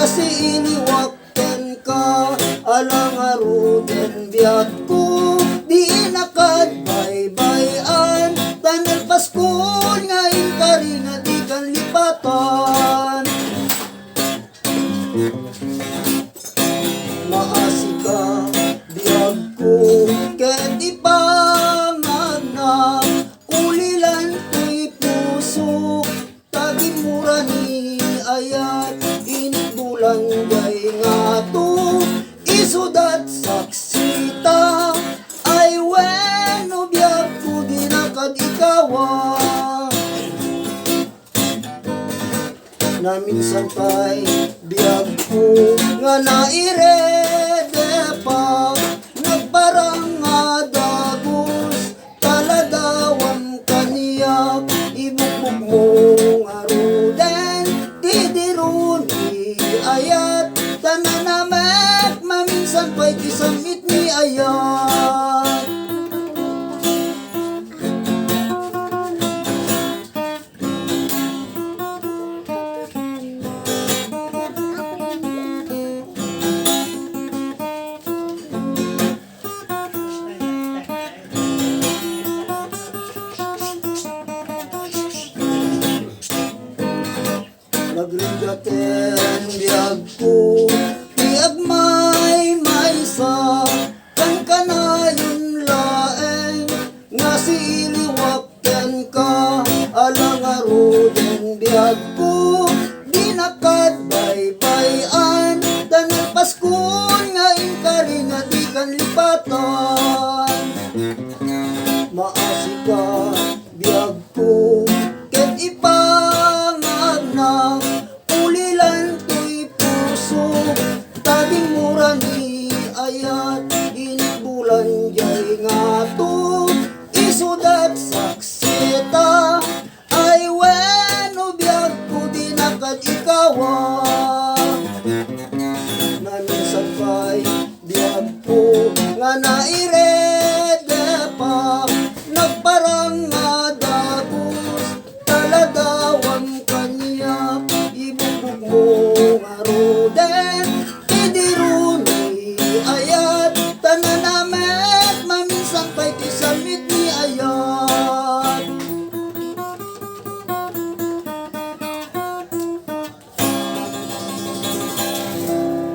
si iniwakten ka alang aruden biyat ko di nakadbaybayan tanan Paskon nga inkari nga di kan lipatan maasi ka biyag ko ket ipangagna ulilan ko'y puso tagimura ni ayat init bulan gay nga to isudat saksita ay weno biyag ko di nakadikawa na minsan pa'y biyag ko nga nairede pa nagparang nga dagos taladawang kaniyak ibukbuk mo nga ruden tidiruni ayat tananamek maminsan pa'y kisamit ni ayat nagrigaten biyag ko biyag may maysa kan kanayon laeng nga si iliwakten ka alang aruden biyag ko di nakadbaybayan tanan Paskon nga inkari nga di kan lipatan maasi ka biyag ko ket ipangagna ulilan ko'y puso tading mura ni ayat init bulan jay nga to isudat saksita ay weno biyag ko di nakadikawa na minsan pa'y biyag ko nga nai